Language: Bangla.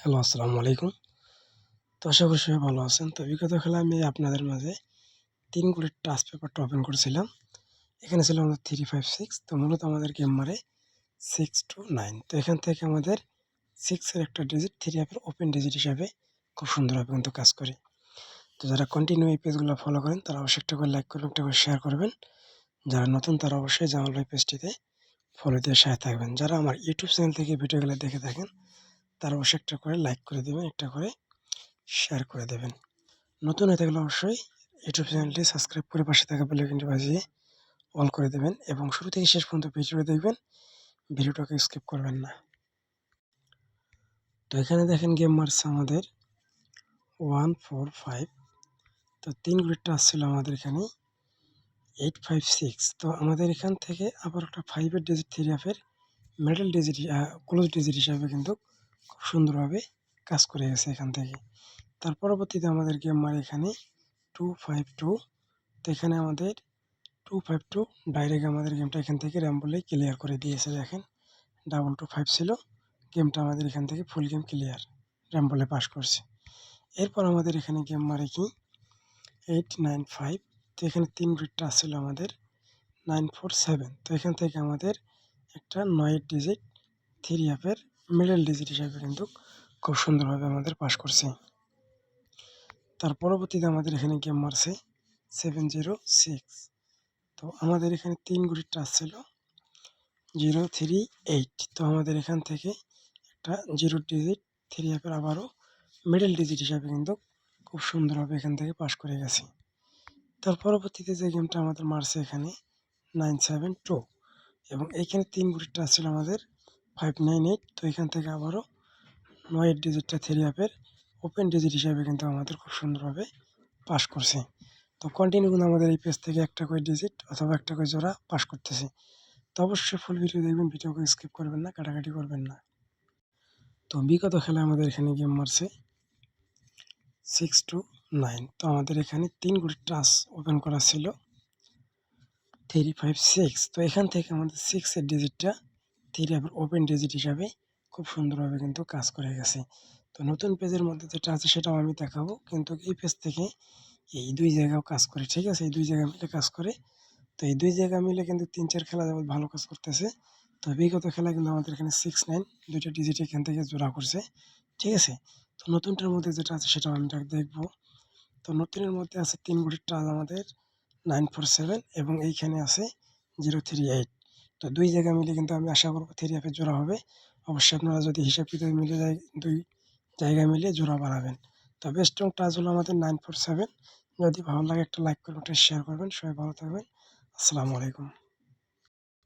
হ্যালো, আসসালামু আলাইকুম। তো আশা করি সবাই ভালো আছেন। তো বিগত খেলায় আমি আপনাদের মাঝে ৩ গুলির টাচ পেপারটা ওপেন করেছিলাম। এখানে ছিল আমাদের 3, 5, 6। তো মূলত আমাদের গেম মারে 6 to 9। তো এখান থেকে আমাদের 6 এর একটা ডিজিট 3 অ্যাপের ওপেন ডিজিট হিসাবে খুব সুন্দরভাবে কিন্তু কাজ করে। তো যারা কন্টিনিউ এই পেজগুলো ফলো করেন তারা অবশ্যই একটা করে লাইক করবেন, একটা করে শেয়ার করবেন। যারা নতুন তারা অবশ্যই জামাল ভাই পেজটিতে ফলো দিয়ে সাথে থাকবেন। যারা আমার ইউটিউব চ্যানেল থেকে ভিডিওগুলো দেখে থাকেন তারা অবশ্যই একটা করে লাইক করে দিবেন, একটা করে শেয়ার করে দেবেন। নতুন হয়ে থাকলে অবশ্যই ইউটিউব চ্যানেলটি সাবস্ক্রাইব করে পাশে থাকা বেল আইকনটি বাজিয়ে অল করে দেবেন এবং শুরু থেকে শেষ পর্যন্ত ভিডিওটা দেখবেন। ভিডিওটাকে স্কিপ করবেন না। তো এখানে দেখেন গেম মারছে আমাদের 1, 4, 5। তো ৩ গ্রিডটা আসছিল আমাদের এখানে 8, 5, 6। তো আমাদের এখান থেকে আবার একটা 5 এর ডিজিট 3 অ্যাপের মিডল ডিজিট ক্লোজ ডিজিট হিসাবে কিন্তু খুব সুন্দরভাবে কাজ করে গেছে এখান থেকে। তার পরবর্তীতে আমাদের গেম মারে এখানে 2, 5, 2। তো এখানে আমাদের 252 ডাইরেক্ট আমাদের গেমটা এখান থেকে র্যাম বলেই ক্লিয়ার করে দিয়েছে। দেখেন 225 ছিল, গেমটা আমাদের এখান থেকে ফুল গেম ক্লিয়ার র্যাম বলে পাস করছে। এরপর আমাদের এখানে গেম মারে কি 895। তো এখানে 3 গ্রিডটা আসছিল আমাদের 947। তো এখান থেকে আমাদের একটা 9 ডিজিট 3 অ্যাপের মিডল ডিজিট হিসাবে কিন্তু খুব সুন্দরভাবে আমাদের পাস করছে। তার পরবর্তীতে আমাদের এখানে গেম মারছে 706। তো আমাদের এখানে 3 গ্রিডটা আসছিল 038। তো আমাদের এখান থেকে একটা 0 ডিজিট 3 অ্যাপের আবারও মিডল ডিজিট হিসাবে কিন্তু খুব সুন্দরভাবে এখান থেকে পাস করে গেছে। তার পরবর্তীতে যে গেমটা আমাদের মারছে এখানে 972 এবং এইখানে 3 গুটিটা ছিল আমাদের 598। তো এখান থেকে আবারও 9 ডিজিটটা 3 অ্যাপের ওপেন ডিজিট হিসাবে কিন্তু আমাদের খুব সুন্দরভাবে পাস করছে। তো কন্টিনিউ কিন্তু আমাদের এই পেজ থেকে একটা করে ডিজিট অথবা একটা করে জোড়া পাস করতেছে। তো অবশ্যই ফুল ভিডিও দেখবেন, ভিডিওকে স্কিপ করবেন না, কাটাকাটি করবেন না। তো বিগত খেলায় আমাদের এখানে গেম মারছে 6 to 9। তো আমাদের এখানে 3 গুটি টাচ ওপেন করা ছিল 3, 5, 6। তো এখান থেকে আমাদের 6 এর ডিজিটটা 3 অ্যাপের ওপেন ডিজিট হিসাবে খুব সুন্দরভাবে কিন্তু কাজ করে গেছে। তো নতুন পেজের মধ্যে যেটা আছে সেটাও আমি দেখাবো, কিন্তু এই পেজ থেকে এই 2 জায়গাও কাজ করে, ঠিক আছে? এই 2 জায়গা মিলে কাজ করে। তো এই 2 জায়গা মিলে কিন্তু 3-4 খেলা যাবৎ ভালো কাজ করতেছে। তো বিগত খেলায় কিন্তু আমাদের এখানে 6, 9 ২ টা ডিজিট এখান থেকে জোড়া করছে, ঠিক আছে? তো নতুনটার মধ্যে যেটা আছে সেটাও আমি দেখবো। তো নতুনের মধ্যে আছে 3 গুটির টাচ আমাদের 947 এবং এইখানে আছে 038। তো 2 জায়গা মিলে কিন্তু আমি আশা করব 3 অ্যাপের জোড়া হবে। অবশ্যই আপনারা যদি হিসাব কিতাব মিলে যায় 2 জায়গা মিলে জোড়া বানাবেন। তবে স্ট্রং টাচ হলো আমাদের 947। যদি ভালো লাগে একটা লাইক করবেন, একটা শেয়ার করবেন। সবাই ভালো থাকবেন। আসসালামু আলাইকুম।